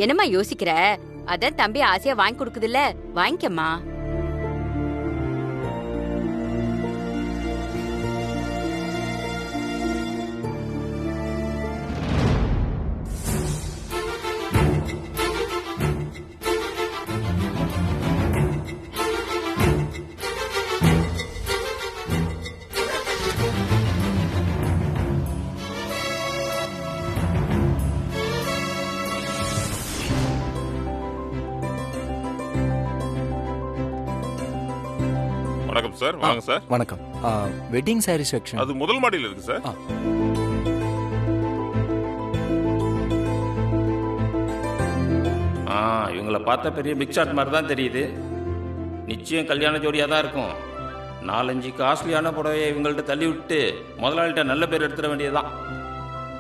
என்னம்மா யோசிக்கிற? அதான் தம்பி ஆசையா வாங்கி கொடுக்குதுல்ல, வாங்கிக்கம்மா. வணக்கம் சார். வாங்க சார். வணக்கம். வெட்டிங் சாரி செக்ஷன் அது முதல் மாடியில் இருக்கு சார். இவங்கள பார்த்தா பெரிய பிக் ஷாட் மாதிரி தான் தெரியுது. நிச்சயம் கல்யாண ஜோடியாக தான் இருக்கும். 4-5 காஸ்ட்லியான புடவையை இவங்கள்ட்ட தள்ளி விட்டு முதலாளிகிட்ட நல்ல பேர் எடுத்துட வேண்டியதுதான்.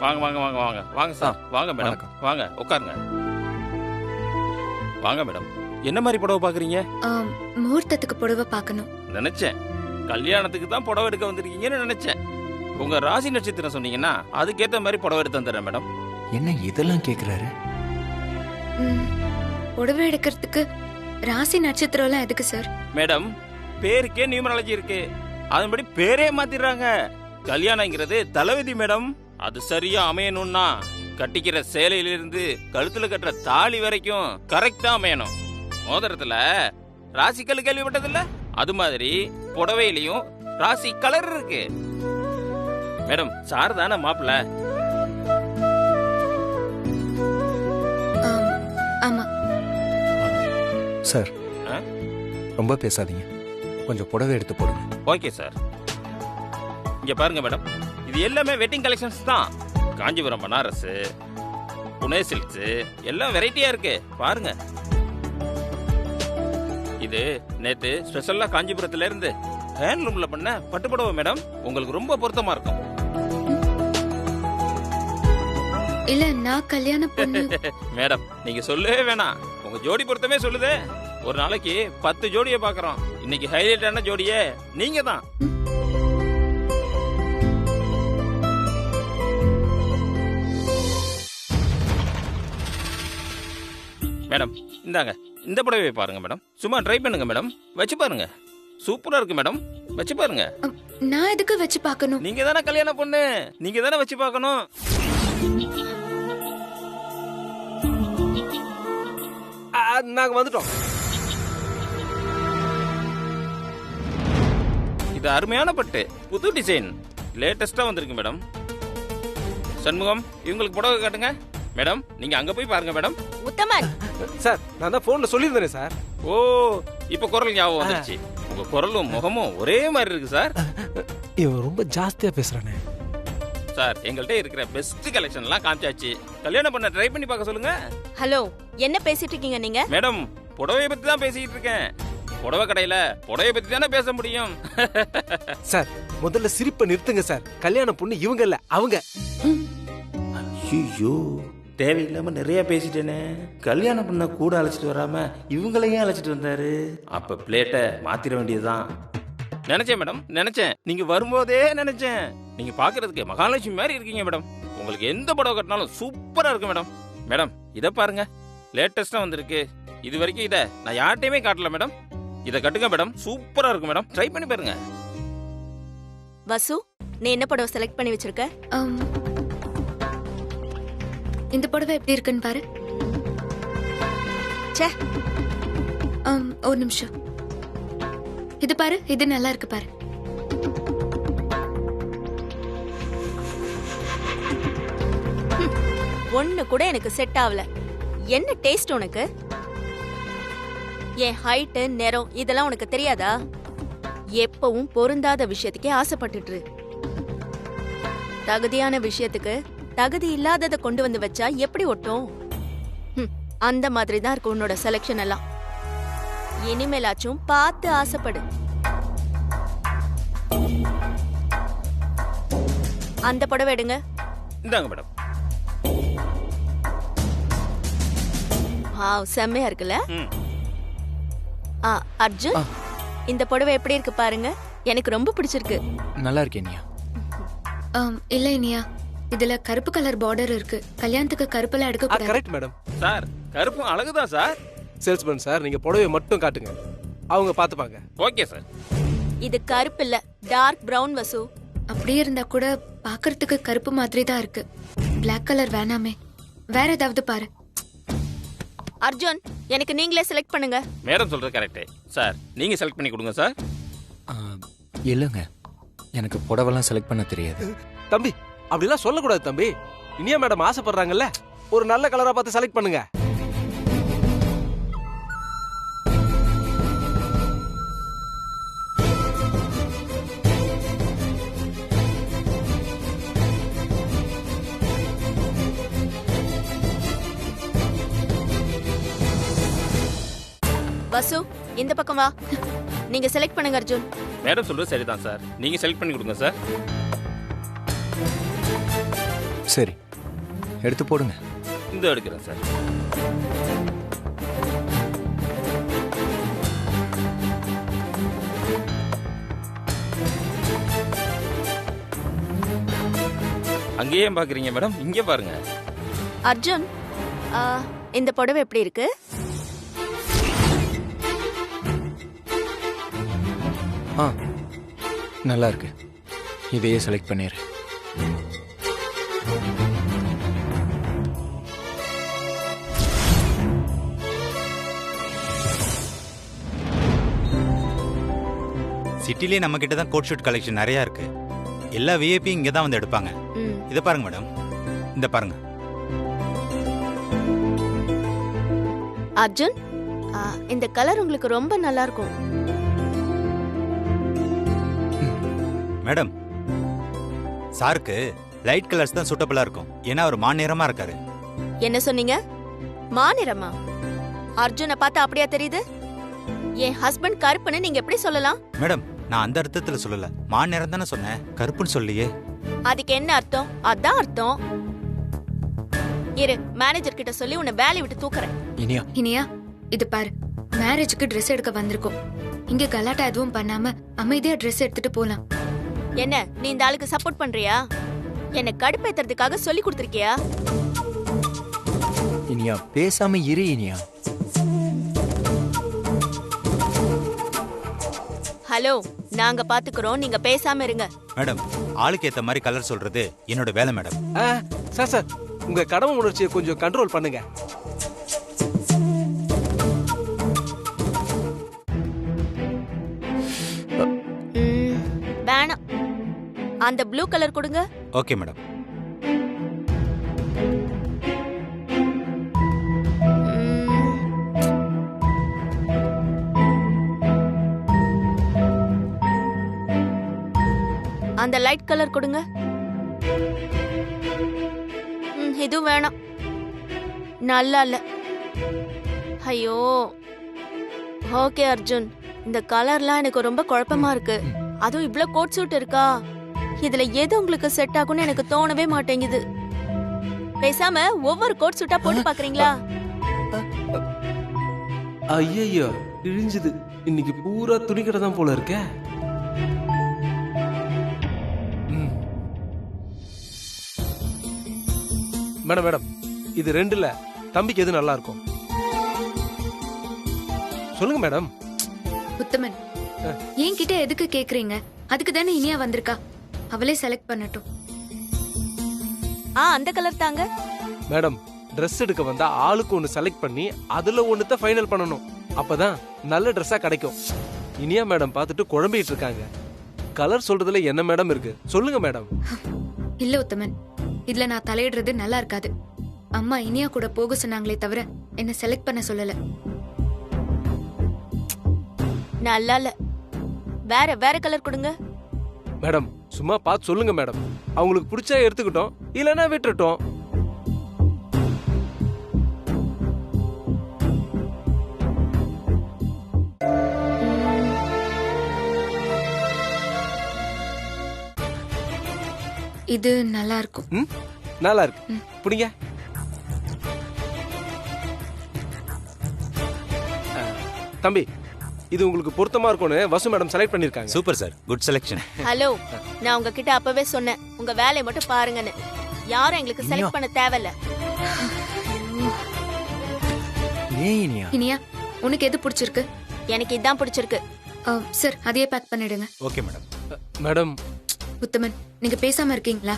வாங்க வாங்க வாங்க வாங்க வாங்க சார். வாங்க மேடம், வாங்க உட்காருங்க. வாங்க மேடம், என்ன மாதிரி புடவை பார்க்குறீங்க? முகூர்த்தத்துக்கு புடவை பார்க்கணும் நினைச்சேன். கல்யாணத்துக்கு தான் புடவை எடுக்க வந்திருக்கீங்கன்னு நினைச்சேன். உங்க ராசி நட்சத்திரம் சொன்னீங்கன்னா அதுக்கேற்ற மாதிரி புடவை எடுத்து வந்துடுறேன் மேடம். என்ன இதெல்லாம் கேட்குறாரு? புடவை எடுக்கிறதுக்கு ராசி நட்சத்திரம்லாம் எதுக்கு சார்? மேடம், பேருக்கே நியூமராலஜி இருக்கு. அதன்படி பேரே மாத்திடுறாங்க. கல்யாணங்கிறது தலைவிதி மேடம். அது சரியா அமையணும்னா கட்டிக்கிற சேலையிலிருந்து கழுத்துல கட்டுற தாலி வரைக்கும் கரெக்டா அமையணும். மோதிரத்துல ராசிக்கல் கேள்விப்பட்டதில்ல? அது மாதிரி புடவையிலையும் ராசி கலர் இருக்கு. மேடம், சார் தானே மாப்பிள்ள? ஆமா சார். ரொம்ப பேசாதீங்க, கொஞ்சம் புடவை எடுத்து போடுங்க. Okay sir. இங்க பாருங்க மேடம், இது எல்லாமே வெட்டிங் கலெக்ஷன்ஸ் தான். காஞ்சிபுரம் பனாரஸ், புனே சில்க்ஸ் எல்லாம் வெரைட்டியா இருக்கு. பாருங்க, இது நேத்து ஸ்பெஷலா காஞ்சிபுரத்துல இருந்து ஹேண்ட்லூம்ல பண்ண பட்டுப்புடவை மேடம். உங்களுக்கு ரொம்ப பொருத்தமா இருக்கும். இல்ல, நான் கல்யாண பொண்ணு. மேடம், நீங்க சொல்லவே வேணாம், உங்க ஜோடி பொருத்தமே சொல்லுதே. ஒரு நாளைக்கு 10 ஜோடியை பாக்குறோம். இன்னைக்கு ஹைலைட்டான ஜோடியே நீங்க தான். மேடம், இந்தாங்க, இந்த புடவையை பாருங்க மேடம். சும்மா ட்ரை பண்ணுங்க மேடம், வச்சு பாருங்க. சூப்பரா இருக்கு மேடம், வச்சு பாருங்க. நான் எதுக்கு வச்சு பார்க்கணும்? நீங்க தானே கல்யாண பொண்ணு, நீங்க தானே வச்சு பார்க்கணும். நாங்க வந்துட்டோம். இது அருமையான பட்டு, புது டிசைன், லேட்டஸ்டா வந்திருக்கு மேடம். சண்முகம், இவங்களுக்கு புடவை காட்டுங்க. மேடம், நீங்க அங்க போய் பாருங்க மேடம். உத்தமன் சார், நான் தான் போன்ல சொல்லியிருந்தேன் சார். ஓ, இப்ப குரல் ஞாபகம் வந்துருச்சு. உங்க குரலும் முகமும் ஒரே மாதிரி இருக்கு சார். இவன் ரொம்ப ஜாஸ்தியா பேசுறானே. சார், எங்கள்கிட்ட இருக்கிற பெஸ்ட் கலெக்ஷன் எல்லாம் காமிச்சாச்சு. கல்யாணம் பண்ண ட்ரை பண்ணி பார்க்க சொல்லுங்க. ஹலோ, என்ன பேசிட்டு இருக்கீங்க நீங்க? மேடம், புடவையை பத்தி தான் பேசிட்டு இருக்கேன். புடவை கடையில புடவையை பத்தி தானே பேச முடியும். சார், முதல்ல சிரிப்பை நிறுத்துங்க சார். கல்யாண பொண்ணு இவங்க இல்ல, அவங்க. ஐயோ, தேவையில்லாம நிறைய பேசிட்டேனே. கல்யாணம் பண்ண கூட அழைச்சிட்டு வராம இவங்களையும் அழைச்சிட்டு வந்தாரு. அப்ப பிளேட்டை மாத்திர வேண்டியதுதான். நினைச்சேன் மேடம், நினைச்சேன். நீங்க வரும்போதே நினைச்சேன். நீங்க பாக்குறதுக்கு மகாலட்சுமி மாதிரி இருக்கீங்க மேடம். உங்களுக்கு எந்த புடவை கட்டினாலும் சூப்பரா இருக்கு மேடம். மேடம், இத பாருங்க, லேட்டஸ்டா வந்திருக்கு. இது வரைக்கும் இத நான் யார்ட்டையுமே காட்டல மேடம். இத கட்டுங்க மேடம், சூப்பரா இருக்கு மேடம். ட்ரை பண்ணி பாருங்க. வசு, நீ என்ன புடவை செலக்ட் பண்ணி வச்சிருக்க? இந்த புடவை எப்படி இருக்குன்னு பாரு. ச்சே, ஒரு நிமிஷம். இது பாரு, இது நல்லா இருக்கு பாரு. ஒண்ணு கூட எனக்கு செட் ஆகல. என்ன டேஸ்ட் உனக்கு? என் ஹைட், நிறம் இதெல்லாம் உனக்கு தெரியாதா? எப்பவும் பொருந்தாத விஷயத்துக்கே ஆசைப்பட்டுட்டு தகுதியான விஷயத்துக்கு தகுதி இல்லாததை கொண்டு வந்து வச்சா எப்படி ஒட்டும்? அந்த மாதிரி தான் இருக்கு உன்னோட செலக்ஷன் எல்லாம். இனிமேலாச்சும் பார்த்து ஆசைப்படு. அந்த புடவை எடுங்க. இந்தாங்க மேடம். செம்மையா இருக்குல்ல? அர்ஜுன், இந்த புடவை எப்படி இருக்கு பாருங்க. எனக்கு ரொம்ப பிடிச்சிருக்கு. நல்லா இருக்கே நியா. இல்ல இனியா, இதுல கருப்பு கலர் பார்டர் இருக்கு. கல்யாணத்துக்கு கருப்பெல்லாம் எடுக்க கூடாது. Correct madam. சார் கருப்பும் அழகுதான் சார். சேல்ஸ்மேன் சார், நீங்க புடவை மட்டும் காட்டுங்க, அவங்க பாத்துப்பாங்க. Okay sir. இது கருப்பு இல்ல, டார்க் பிரவுன் வசு. அப்படியே இருந்தா கூட பாக்குறதுக்கு கருப்பு மாதிரி தான் இருக்கு. பிளாக் கலர் வேணாமே, வேற ஏதாவது பாரு. அர்ஜுன், எனக்கு நீங்களே செலக்ட் பண்ணுங்க. மேடம் சொல்றது கரெக்ட் சார். நீங்க செலக்ட் பண்ணி கொடுங்க சார். இல்லைங்க, எனக்கு புடவெல்லாம் செலக்ட் பண்ண தெரியாது. தம்பி, அப்படிலாம் சொல்லக்கூடாது தம்பி. இனியா மேடம் ஆசைப்படுறாங்கல்ல, ஒரு நல்ல கலரா பார்த்து செலக்ட் பண்ணுங்க. வசு, இந்த பக்கம் வா. நீங்க செலக்ட் பண்ணுங்க அர்ஜுன். மேடம் சொல்றது சரிதான் சார். நீங்க செலக்ட் பண்ணி கொடுங்க சார். சரி, எடுத்து போடுங்க. இந்த எடுக்கிறேன் சார். அங்கேயே பாக்குறீங்க மேடம், இங்கே பாருங்க. அர்ஜுன், இந்த புடவை எப்படி இருக்கு? நல்லா இருக்கு, இதையே செலக்ட் பண்ணிடு. சிட்டிலே நம்ம கிட்ட தான் கோட் ஷூட் கலெக்ஷன் நிறைய இருக்கு. எல்லா விஐபி இங்க தான் வந்து எடுப்பாங்க. இத பாருங்க மேடம், இந்த பாருங்க. அர்ஜுன், இந்த கலர் உங்களுக்கு ரொம்ப நல்லா இருக்கும். மேடம், சாருக்கு லைட் கலர்ஸ் தான் சூட்டபிளா இருக்கும். ஏன்னா அவர் மாநிறமா இருக்காரு. என்ன சொன்னீங்க? மாநிறமா? அர்ஜுனை பார்த்தா அப்படியா தெரியுது? என் ஹஸ்பண்ட் கருப்புன்னு நீங்க எப்படி சொல்லலாம்? மேடம், நான் அந்த அர்த்தத்துல சொல்லல, மாநிறம் தானே சொன்னேன், கருப்புன்னு சொல்லியே. அதுக்கு என்ன அர்த்தம்? அதான் அர்த்தம். இரு, மேனேஜர் கிட்ட சொல்லி உன்னை வேலையை விட்டு தூக்குறேன். இனியா, இது பாரு, மேரேஜுக்கு ட்ரெஸ் எடுக்க வந்திருக்கோம். இங்க கலாட்டா எதுவும் பண்ணாம அமைதியா ட்ரெஸ் எடுத்துட்டு போலாம். என்ன, நீ இந்த ஆளுக்கு சப்போர்ட் பண்றியா? என்ன கடுப்பேத்துறதுக்காக சொல்லி கொடுத்திருக்கியா? இனியா, பேசாம இரு இனியா. ஹலோ, நாங்க பாத்துக்கிறோம், நீங்க பேசாம இருங்க. மேடம், ஆளுக்கு ஏத்த மாதிரி கலர் சொல்றது என்னோட வேலை மேடம். சார் சார், உங்க கடமை உணர்ச்சியை கொஞ்சம் கண்ட்ரோல் பண்ணுங்க. வேணாம், அந்த ப்ளூ கலர் கொடுங்க. Okay madam. அந்த லைட் கலர் கொடுங்க. இதுவும் வேணாம், நல்லா இல்ல. ஐயோ. ஓகே அர்ஜுன், இந்த கலர்லாம் எனக்கு ரொம்ப குழப்பமா இருக்கு. அதுவும் இவ்ளோ கோட் சூட் இருக்கா, இதுல எது உங்களுக்கு செட் ஆகும்னு எனக்கு தோணவே மாட்டேங்குது. பேசாம ஒவ்வொரு கோட் சூட்டா போட்டு பாக்குறீங்களா? ஐயோ, இழிஞ்சுது. இன்னைக்கு பூரா துணிக்கடை தான் போல இருக்க. மேடம் மேடம், இது ரெண்டுல தம்பிக்கு எது நல்லா இருக்கும் சொல்லுங்க மேடம். உத்தமன், என்கிட்ட எதுக்கு கேக்குறீங்க? அதுக்கு தானே இனியா வந்திருக்கா, அவளே செலக்ட் பண்ணட்டும். அந்த கலர் தாங்க. மேடம், ட்ரெஸ் எடுக்க வந்தா ஆளுக்கு ஒன்னு செலக்ட் பண்ணி அதுல ஒண்ணுதான் ஃபைனல் பண்ணணும். அப்பதான் நல்ல ட்ரெஸ்ஸா கிடைக்கும். இனியா மேடம் பார்த்துட்டு குழம்பிட்டு இருக்காங்க. கலர் சொல்றதுல என்ன மேடம் இருக்கு சொல்லுங்க மேடம். இல்ல உத்தமன், இதுல நான் தலையிடுறது நல்லா இருக்காது. அம்மா இனியா கூட போக சொன்னாங்களே தவிர என்ன செலக்ட் பண்ண சொல்லல. நல்லா இல்ல, வேற வேற கலர் கொடுங்க. மேடம், சும்மா பார்த்து சொல்லுங்க மேடம். அவங்களுக்கு பிடிச்சா எடுத்துக்கிட்டோம், இல்லனா விட்டுட்டோம். இது நல்லா இருக்கும். நல்லா இருக்கு, புடிங்க. தம்பி, இது உங்களுக்கு பொருத்தமா இருக்கும்னு வசு மேடம் செலக்ட் பண்ணிருக்காங்க. Super sir, good selection. Hello, நான் உங்ககிட்ட அப்பவே சொன்னேன் உங்க வேலையை மட்டும் பாருங்கன்னு. யாரும் எங்களுக்கு செலக்ட் பண்ண தேவையில்ல. ஏன் இனியா? இனியா உனக்கு எது பிடிச்சிருக்கு? எனக்கு இதான் பிடிச்சிருக்கு. சார் அதையே பேக் பண்ணிடுங்க. Okay madam. மேடம் உத்தமன், நீங்க பேசாம இருக்கீங்களா?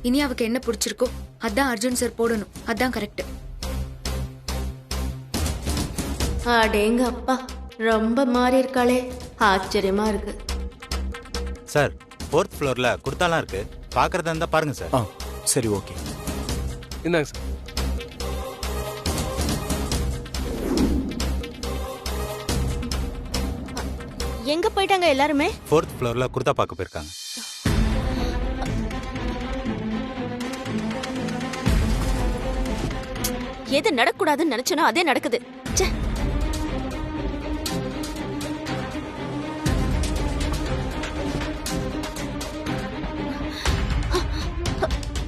இனியாவுக்கு என்ன பிடிச்சிருக்கோ அதான் அர்ஜுன் சார் போடணும். அதான் கரெக்ட். அடேங்க அப்பா, ரொம்ப மாறி இருக்காளே, ஆச்சரியமா இருக்கு. சார் 4th ஃப்ளோர்ல குர்தாலாம் இருக்கு, பார்க்கறதா இருந்தா பாருங்க சார். ஆ சரி ஓகே. இந்தாங்க சார். எங்க போயிட்டாங்க எல்லாருமே? 4th ஃப்ளோர்ல குர்தா பார்க்க போயிருக்காங்க. எது நடக்கூடாதுன்னு நினைச்சனோ அதே நடக்குது. ச்சே.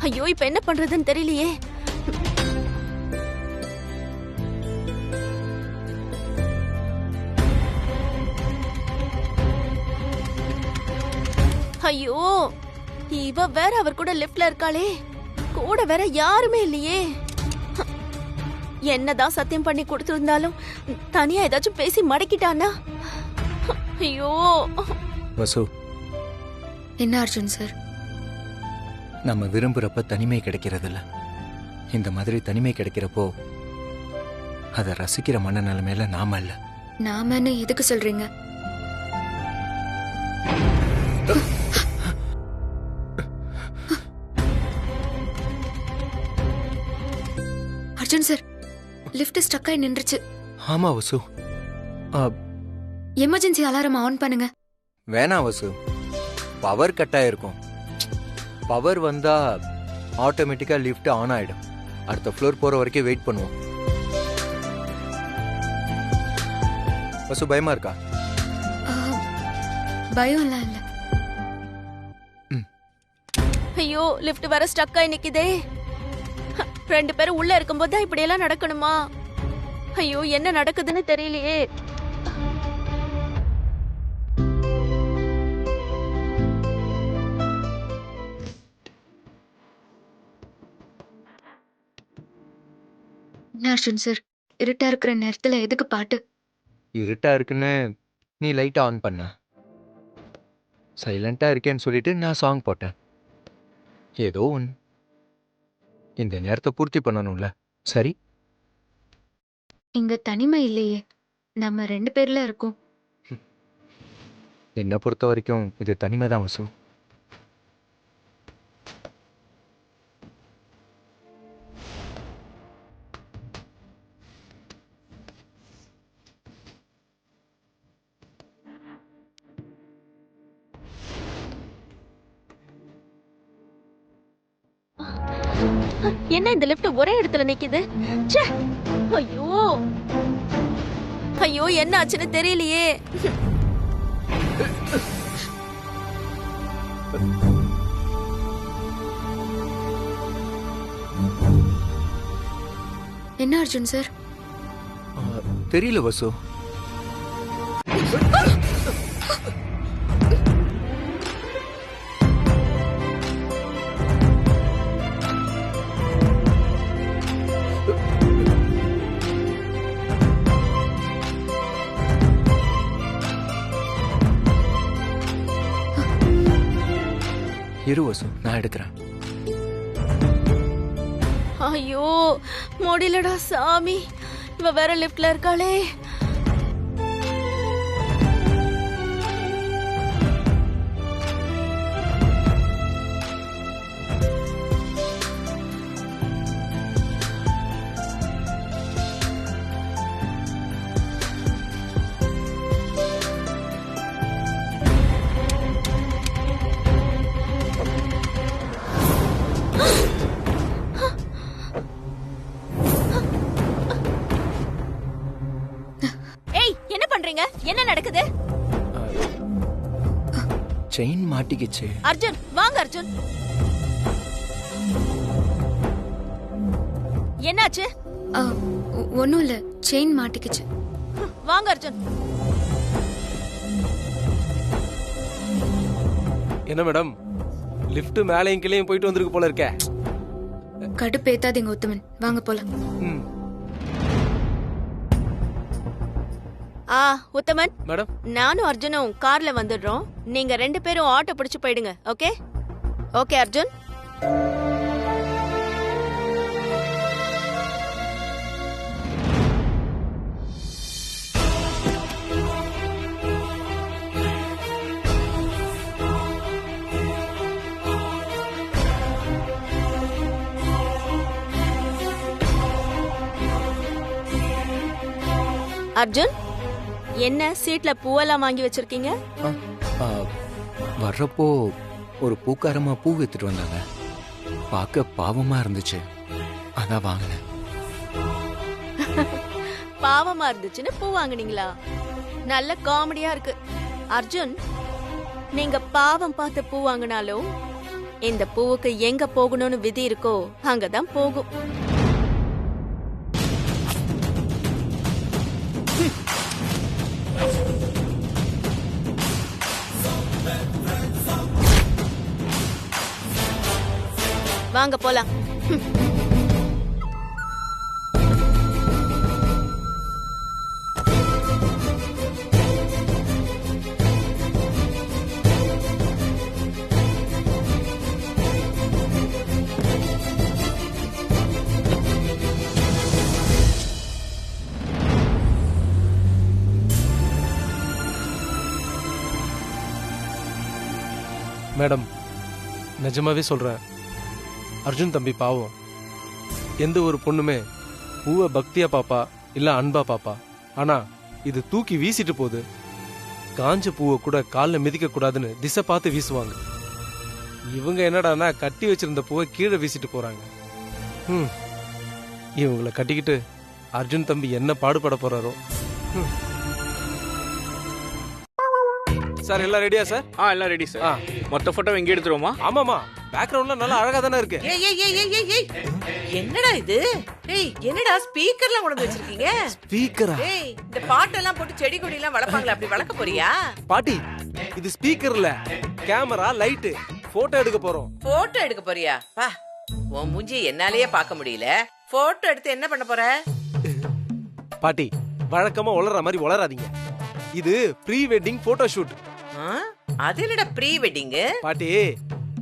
ஐயோ, இப்ப என்ன பண்றதுன்னு தெரியலையே. ஐயோ, இவ வேற அவர் கூட லிஃப்ட்ல இருக்காளே, கூட வேற யாருமே இல்லையே. என்னதான் சத்தியம் பண்ணி கொடுத்திருந்தாலும் தனியா ஏதாச்சும் பேசி மடக்கிட்டானா? ஐயோ. வசு, என்ன அர்ஜுன் சார்? நம்ம விரும்புறப்ப தனிமை கிடைக்கிறதில்ல. இந்த மாதிரி தனிமை கிடைக்கிறப்போ அதை ரசிக்கிற மனநிலைமையில நாம இல்ல. நாமன்னு எதுக்கு சொல்றீங்க? அர்ஜுன் சார், லிஃப்ட் ஸ்டக் ஆகி நின்றுச்சு. ஆமா வசு. எமர்ஜென்சி அலாரம் ஆன் பண்ணுங்க. வேணாம் வசு, பவர் கட் ஆயிருக்கும். பவர் வந்தா ஆட்டோமேட்டிக்கா லிஃப்ட் ஆன் ஆயிடும். அடுத்த ஃப்ளோர் போற வரைக்கும் வெயிட் பண்ணுவோம். வசு, பயமா இருக்கா? பயம் எல்லாம் இல்ல. ஐயோ, லிஃப்ட் வேற ஸ்டக் ஆகி நிக்குதே. 2 பேரும் உள்ள இருக்கும்போது தான் இப்படி எல்லாம் நடக்கணுமா? ஐயோ, என்ன நடக்குதுன்னு தெரியலையே. என்ன அர்ஜுன் சார், இருட்டா இருக்கிற நேரத்துல எதுக்கு பாட்டு? இருட்டா இருக்குன்னு நீ லைட் ஆன் பண்ண, சைலண்டா இருக்கேன்னு சொல்லிட்டு நான் சாங் போட்டேன். ஏதோ ஒன்று இந்த நேரத்தை பூர்த்தி பண்ணணும்ல. சரி, இங்க தனிமை இல்லையே, நம்ம 2 பேர்ல இருக்கோம். என்னை பொறுத்த வரைக்கும் இது தனிமை தான் வசு. என்ன இந்த லிஃப்ட் ஒரே இடத்துல நிக்குது? ச்சே. ஐயோ ஐயோ, என்ன ஆச்சுன்னு தெரியலையே. என்ன அர்ஜுன் சார்? தெரியல வசு. இரு வசு, நான் எடுக்கிறேன். ஐயோ, முடியலடா சாமி, இவ வேற லிஃப்ட்ல இருக்காளே. என்ன நடக்குது? செயின் மாட்டிக்கிச்சு. அர்ஜுன், வாங்க அர்ஜுன். என்னாச்சு? ஒண்ணும் இல்ல, செயின் மாட்டிக்கிச்சு. வாங்க அர்ஜுன். என்ன மேடம், லிஃப்ட் மேலையும் கீழையும் போயிட்டு வந்திருக்கு போல இருக்கே. கடுப்பேத்தாதீங்க உத்தமன், வாங்க போலாம். ம். உத்தமன் மேடம் நானும் அர்ஜுனும் கார்ல வந்துடுறோம். நீங்க 2 பேரும் ஆட்டோ பிடிச்சு போயிடுங்க. Okay okay Arjun. அர்ஜுன், என்ன சீட்ல பூவெல்லாம் வாங்கி வச்சிருக்கீங்க? வர்றப்போ ஒரு பூக்காரமா பூ வித்துட்டு வந்தாங்க. பார்க்க பாவமா இருந்துச்சு, அதான் வாங்கினேன். பாவமா இருந்துச்சுன்னு பூ வாங்குனீங்களா? நல்ல காமெடியா இருக்கு. அர்ஜுன், நீங்க பாவம் பார்த்து பூ வாங்கினாலும் இந்த பூவுக்கு எங்க போகணும்னு விதி இருக்கோ அங்கதான் போகும். வாங்க போலாம். மேடம், நிஜமாவே சொல்றேன், அர்ஜுன் தம்பி பாவம். எந்த ஒரு பொண்ணுமே பூவை பக்தியா பாப்பா இல்ல அன்பா பாப்பா. ஆனா இது தூக்கி வீசிட்டு போகுது. காஞ்ச பூவை கூட காலில் மிதிக்க கூடாதுன்னு திசை பார்த்து வீசுவாங்க. இவங்க என்னடானா கட்டி வச்சிருந்த பூவை கீழே வீசிட்டு போறாங்க. இவங்களை கட்டிக்கிட்டு அர்ஜுன் தம்பி என்ன பாடுபட போறாரோ. சார் எல்லாம் ரெடியா சார்? எல்லாம் ரெடி சார். மொத்த போட்டோ எங்க எடுத்துருவோமா? ஆமாமா, பேக்ரவுண்ட்ல நல்லா அழகா தானே இருக்கு. என்னடா இது? ஏய், என்னடா ஸ்பீக்கர்லாம் கொண்டு வச்சிருக்கீங்க? ஸ்பீக்கரா? ஏய், இந்த பாட்டெல்லாம் போட்டு செடி கொடி எல்லாம் வளர்ப்பாங்களா, அப்படி வளர்க்க போறியா? பாட்டி, இது ஸ்பீக்கர் இல்ல, கேமரா லைட். போட்டோ எடுக்க போறோம். போட்டோ எடுக்க போறியா? பா, உன் மூஞ்சி என்னாலயே பார்க்க முடியல. போட்டோ எடுத்து என்ன பண்ண போற? பாட்டி, வழக்கமா உளற மாதிரி உளறாதீங்க. இது ப்ரீ வெட்டிங் போட்டோ ஷூட். அது என்னடா ப்ரீ வெட்டிங்? பாட்டி,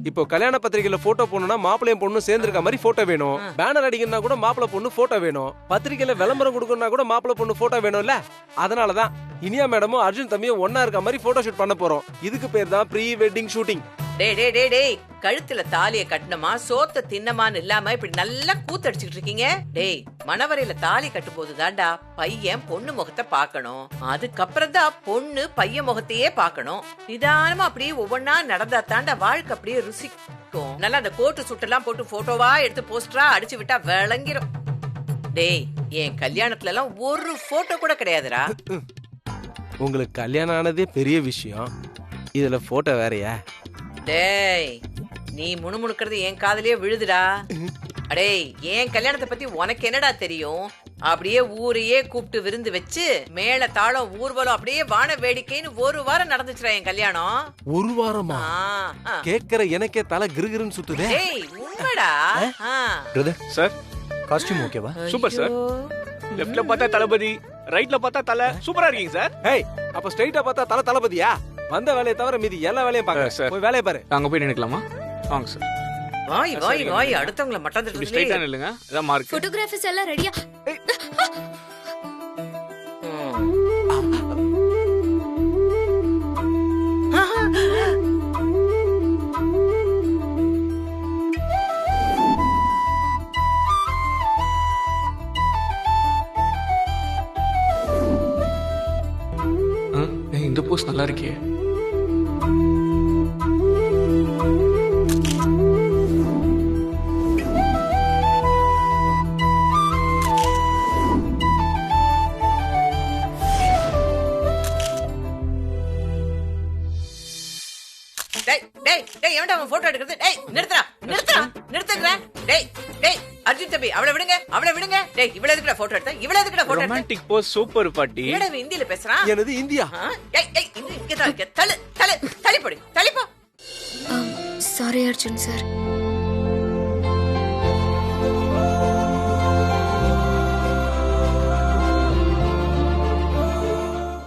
இப்போ கல்யாண பத்திரிகையில போட்டோ போடணும்னா மாப்பிள்ளையும் பொண்ணு சேர்ந்திருக்க மாதிரி போட்டோ வேணும். பேனர் அடிக்கணும்னா கூட மாப்பிள்ளை பொண்ணு போட்டோ வேணும். பத்திரிகையில விளம்பரம் கொடுக்கணும்னா கூட மாப்பிள்ளை பொண்ணு போட்டோ வேணும்ல. அதனாலதான் இனியா மேடமும் அர்ஜுன் தம்பியும் ஒன்னா இருக்க மாதிரி போட்டோ ஷூட் பண்ண போறோம். இதுக்கு பேர் தான் ப்ரீ வெட்டிங் ஷூட்டிங். டேய், கழுத்துல தாலிய கட்டணுமா சோத்த தின்னமான்னு இல்லாம இப்படி நல்லா கூத்தடிச்சுட்டு இருக்கீங்க. டேய், மணவரையில தாலி கட்டும் போது தாண்டா பையன் பொண்ணு முகத்தை பாக்கணும். அதுக்கப்புறம் தான் பொண்ணு பையன் முகத்தையே பாக்கணும். நிதானமா அப்படியே ஒவ்வொன்னா நடந்தா தாண்டா வாழ்க்கை அப்படியே ருசிக்கும். நல்லா அந்த கோட்டு சுட்டெல்லாம் போட்டு போட்டோவா எடுத்து போஸ்டரா அடிச்சு விட்டா விளங்கிரும். டேய், என் கல்யாணத்துல எல்லாம் ஒரு போட்டோ கூட கிடையாதுடா. உங்களுக்கு கல்யாணம் ஆனதே பெரிய விஷயம், இதுல போட்டோ வேறயா? டேய், நீ முணுமுணுக்கிறது என் காதுலயே விழுதுடா. அடேய், என் கல்யாணத்தை பத்தி உனக்கு என்னடா தெரியும்? அப்படியே ஊரையே கூப்பிட்டு விருந்து வச்சு மேல தாளம் ஊர்வலம் அப்படியே வான வேடிக்கைன்னு 1 வாரம் நடந்துச்சுடா என் கல்யாணம். 1 வாரமா? கேக்குற எனக்கே தலை கிருகிருன்னு சுத்துதே. டேய், உண்மைடா. பிரதர் சார், காஸ்டியூம் ஓகேவா? Super sir. லெஃப்ட்ல பார்த்தா தளபதி, ரைட்ல பார்த்தா தலை. சூப்பரா இருக்கீங்க சார். ஹேய், அப்ப ஸ்ட்ரைட்டா பார்த்தா தலை தளபதியா? வந்த வேலையை தவிர மீதி எல்லா வேலையும் பாக்க சார். போய் வேலையை பாரு. அங்க போய் நினைக்கலாமா? வாங்க சார். வாய் அடுத்தவங்கள மட்டம் இப்படி ஸ்ட்ரைட்டா நில்லுங்க. அதான் மார்க். போட்டோகிராஃபர்ஸ் எல்லாம் ரெடியா? இந்த போஸ் நல்லா இருக்கே. எவன்டா அவன் போட்டோ எடுக்கிறது? டேய், நிறுத்துறா. டேய், அர்ஜுன் தம்பி, அவளை விடுங்க. டேய், இவ்வளவு எதுக்குடா போட்டோ எடுத்த? ரொமான்டிக் போஸ் சூப்பர் பாட்டி. என்னடா இவன் இந்தியில பேசுறான்? எனது இந்தியா? இங்க தான் இருக்கு. தள்ளி போ. Sorry Arjun sir.